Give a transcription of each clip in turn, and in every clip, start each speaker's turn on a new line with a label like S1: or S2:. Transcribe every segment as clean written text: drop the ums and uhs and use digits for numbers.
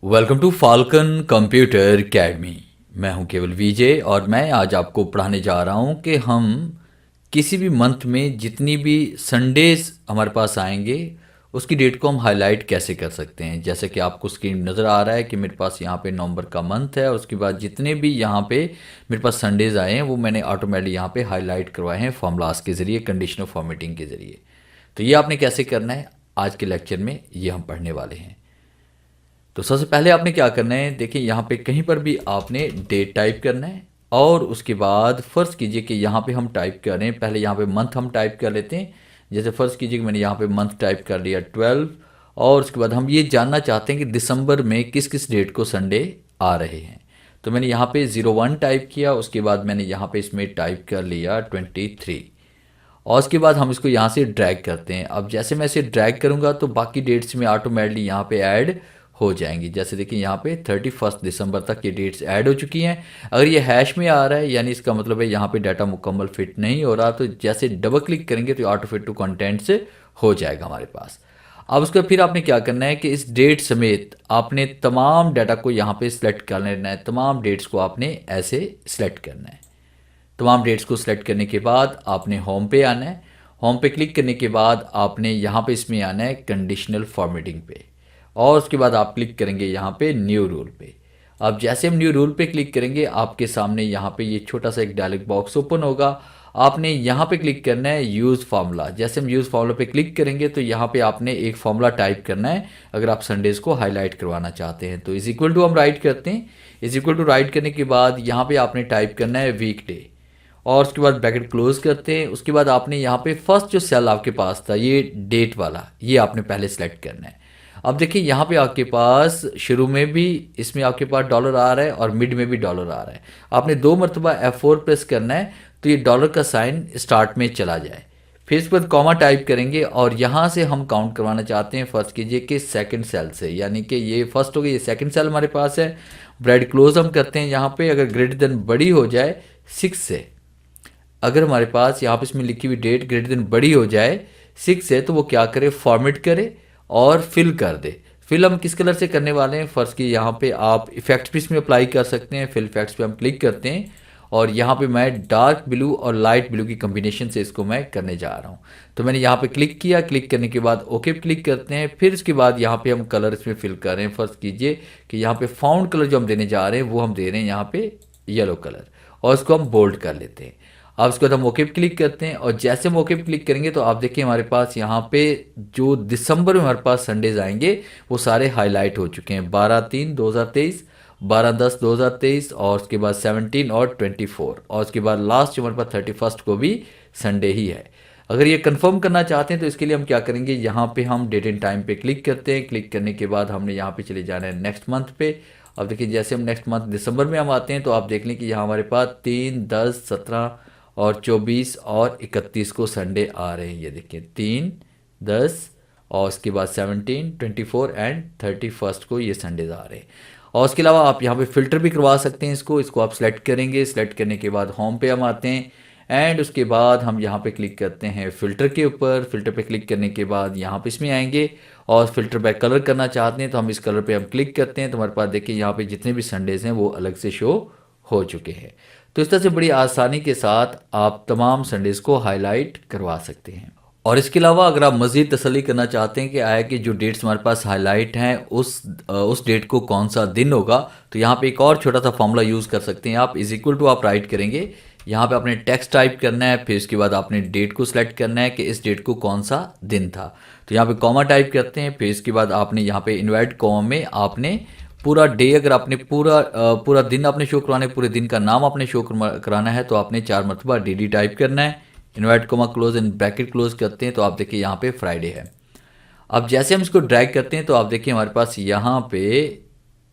S1: Welcome to Falcon computer academy. मैं हूं केवल विजय और मैं आज आपको पढ़ाने जा रहा हूं कि हम किसी भी मंथ में जितनी भी संडेज हमारे पास आएंगे उसकी डेट को हम हाईलाइट कैसे कर सकते हैं। जैसे कि आपको स्क्रीन नज़र आ रहा है कि मेरे पास यहाँ पे नवंबर का मंथ है और उसके बाद जितने भी यहाँ पे मेरे पास संडेज आए हैं वो मैंने ऑटोमेटिक यहाँ पे हाईलाइट करवाए हैं फॉर्मूलाज के ज़रिए, कंडीशनल फॉर्मेटिंग के ज़रिए। तो ये आपने कैसे करना है आज के लेक्चर में ये हम पढ़ने वाले हैं। तो सबसे पहले आपने क्या करना है, देखिए यहाँ पे कहीं पर भी आपने डेट टाइप करना है और उसके बाद फ़र्ज़ कीजिए कि यहाँ पे हम टाइप कर रहे हैं, पहले यहाँ पे मंथ हम टाइप कर लेते हैं। जैसे फ़र्ज़ कीजिए कि मैंने यहाँ पे मंथ टाइप कर लिया 12 और उसके बाद हम ये जानना चाहते हैं कि दिसंबर में किस किस डेट को संडे आ रहे हैं। तो मैंने यहाँ पे 01 टाइप किया, उसके बाद मैंने यहाँ पे इसमें टाइप कर लिया 23 और उसके बाद हम इसको यहाँ से ड्रैग करते हैं। अब जैसे मैं इसे ड्रैग करूँगा तो बाकी डेट्स में ऑटोमेटिकली यहाँ पे ऐड हो जाएंगी। जैसे देखिए यहाँ पे 31 दिसंबर तक ये डेट्स ऐड हो चुकी हैं। अगर ये हैश में आ रहा है यानी इसका मतलब है यहाँ पे डाटा मुकम्मल फिट नहीं हो रहा, तो जैसे डबल क्लिक करेंगे तो ऑटो फिट टू कंटेंट्स हो जाएगा हमारे पास। अब उसके फिर आपने क्या करना है कि इस डेट समेत आपने तमाम डाटा को यहाँ पे सिलेक्ट कर लेना है। तमाम डेट्स को आपने ऐसे सिलेक्ट करना है। तमाम डेट्स को सिलेक्ट करने के बाद आपने होम पे आना है। होम पे क्लिक करने के बाद आपने यहाँ पे इसमें आना है कंडीशनल फॉर्मेटिंग पे और उसके बाद आप क्लिक करेंगे यहाँ पे न्यू रूल पे। अब जैसे हम न्यू रूल पे क्लिक करेंगे आपके सामने यहाँ पे ये छोटा सा एक डायलॉग बॉक्स ओपन होगा। आपने यहाँ पे क्लिक करना है यूज़ फार्मूला। जैसे हम यूज़ फार्मूला पे क्लिक करेंगे तो यहाँ पे आपने एक फार्मूला टाइप करना है अगर आप संडेज़ को हाईलाइट करवाना चाहते हैं। तो इज इक्वल टू हम राइट करते हैं। इज इक्वल टू राइट करने के बाद यहाँ पे आपने टाइप करना है वीक डे और उसके बाद ब्रैकेट क्लोज करते हैं। उसके बाद आपने यहाँ पे फर्स्ट जो सेल आपके पास था ये डेट वाला, ये आपने पहले सेलेक्ट करना है। अब देखिए यहाँ पे आपके पास शुरू में भी इसमें आपके पास डॉलर आ रहा है और मिड में भी डॉलर आ रहा है। आपने 2 मरतबा F4 प्रेस करना है तो ये डॉलर का साइन स्टार्ट में चला जाए। फिर इसके बाद कॉमा टाइप करेंगे और यहाँ से हम काउंट करवाना चाहते हैं। फर्स्ट कीजिए कि सेकंड सेल से, यानी कि ये फर्स्ट हो गया, ये सेकंड सेल हमारे पास है। ब्रैकेट क्लोज हम करते हैं यहाँ पे। अगर ग्रेटर देन बड़ी हो जाए 6 से, अगर हमारे पास यहाँ पे इसमें लिखी हुई डेट ग्रेटर देन बड़ी हो जाए 6 से, तो वो क्या करे, फॉर्मेट करे और फिल कर दे। फिल हम किस कलर से करने वाले हैं, फर्स्ट की यहाँ पे आप इफेक्ट्स भी इसमें अप्लाई कर सकते हैं। फिल इफेक्ट्स पे हम क्लिक करते हैं और यहाँ पे मैं डार्क ब्लू और लाइट ब्लू की कम्बिनेशन से इसको मैं करने जा रहा हूँ। तो मैंने यहाँ पे क्लिक किया। क्लिक करने के बाद ओके पे क्लिक करते हैं। फिर इसके बाद यहाँ पे हम कलर इसमें फिल कर रहे हैं। फर्स्ट कीजिए कि यहाँ पे फाउंड कलर जो हम देने जा रहे हैं वो हम दे रहे हैं यहाँ पे येलो कलर और इसको हम बोल्ड कर लेते हैं। अब उसके बाद हम ओके पे क्लिक करते हैं और जैसे हम ओके पे क्लिक करेंगे तो आप देखिए हमारे पास यहाँ पे जो दिसंबर में हमारे पास संडेज आएंगे वो सारे हाईलाइट हो चुके हैं। 12/3/2023, 12/10/2023 और उसके बाद 17 और 24 और उसके बाद लास्ट जो हमारे पास 31 को भी संडे ही है। अगर ये कंफर्म करना चाहते हैं तो इसके लिए हम क्या करेंगे, यहाँ पे हम डेट एंड टाइम पे क्लिक करते हैं। क्लिक करने के बाद हमने यहाँ पे चले जाना है नेक्स्ट मंथ पे। अब देखिए जैसे हम नेक्स्ट मंथ दिसंबर में हम आते हैं तो आप देख लें कि यहाँ हमारे पास 3, 10, 17 और 24 और 31 को संडे आ रहे हैं। ये देखिए 3, 10 और उसके बाद 17, 24 एंड 31 को ये संडेज आ रहे हैं। और उसके अलावा आप यहाँ पे फ़िल्टर भी करवा सकते हैं। इसको आप सेलेक्ट करेंगे। सेलेक्ट करने के बाद होम पे हम आते हैं एंड उसके बाद हम यहाँ पे क्लिक करते हैं फ़िल्टर के ऊपर। फ़िल्टर पे क्लिक करने के बाद यहाँ पे इसमें आएंगे और फ़िल्टर पे कलर करना चाहते हैं तो हम इस कलर पे हम क्लिक करते हैं तो हमारे पास देखिए यहाँ पे जितने भी संडेज़ हैं वो अलग से शो हो चुके हैं। तो इस तरह से बड़ी आसानी के साथ आप तमाम संडेज़ को हाईलाइट करवा सकते हैं। और इसके अलावा अगर आप मज़ीद तसल्ली करना चाहते हैं कि आया कि जो डेट्स हमारे पास हाईलाइट हैं उस डेट को कौन सा दिन होगा, तो यहाँ पे एक और छोटा सा फॉर्मूला यूज़ कर सकते हैं आप। इज इक्वल टू आप राइट करेंगे, यहाँ पे आपने टेक्स्ट टाइप करना है, फिर इसके बाद आपने डेट को सिलेक्ट करना है कि इस डेट को कौन सा दिन था। तो यहाँ पे कॉमा टाइप करते हैं, फिर इसके बाद आपने यहाँ पे इन्वर्ट कॉमा में आपने पूरा डे, अगर आपने पूरा दिन आपने शो करवाना है, पूरे दिन का नाम आपने शो कराना है तो आपने 4 मरतबा डी टाइप करना है। Invert comma close and bracket close करते हैं तो आप देखिए यहाँ पे फ्राइडे है। अब जैसे हम इसको ड्रैग करते हैं तो आप देखिए हमारे पास यहाँ पे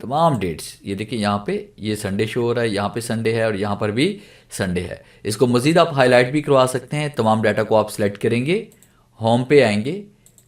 S1: तमाम डेट्स, ये देखिए यहाँ पे ये संडे शो हो रहा है, यहाँ पे संडे है और यहाँ पर भी संडे है। इसको मज़ीद आप हाईलाइट भी करवा सकते हैं। तमाम डाटा को आप सिलेक्ट करेंगे, होम पे आएंगे,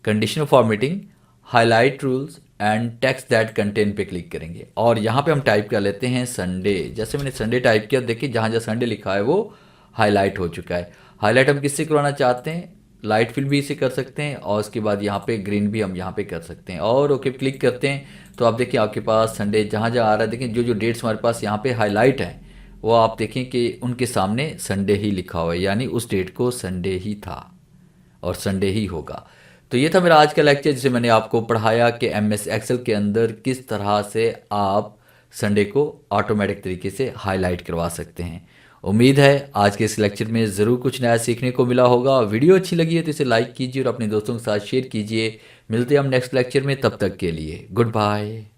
S1: conditional formatting, highlight rules and text that content पे क्लिक करेंगे और यहाँ पे हम टाइप कर लेते हैं संडे। जैसे मैंने संडे टाइप किया देखिए जहाँ जहाँ संडे लिखा है वो हाईलाइट हो चुका है। हाईलाइट हम किससे करवाना चाहते हैं, लाइट फिल भी इसे कर सकते हैं और उसके बाद यहाँ पे ग्रीन भी हम यहाँ पे कर सकते हैं और ओके क्लिक करते हैं तो आप देखिए आपके पास संडे जहाँ जहाँ आ रहा है, देखें जो जो डेट्स हमारे पास यहाँ पे हाईलाइट हैं वो आप देखें कि उनके सामने संडे ही लिखा हुआ है, यानी उस डेट को संडे ही था और संडे ही होगा। तो ये था मेरा आज का लेक्चर जिसे मैंने आपको पढ़ाया कि एमएस एक्सेल के अंदर किस तरह से आप संडे को ऑटोमेटिक तरीके से हाईलाइट करवा सकते हैं। उम्मीद है आज के इस लेक्चर में ज़रूर कुछ नया सीखने को मिला होगा। वीडियो अच्छी लगी है तो इसे लाइक कीजिए और अपने दोस्तों के साथ शेयर कीजिए। मिलते हैं हम नेक्स्ट लेक्चर में, तब तक के लिए गुड बाय।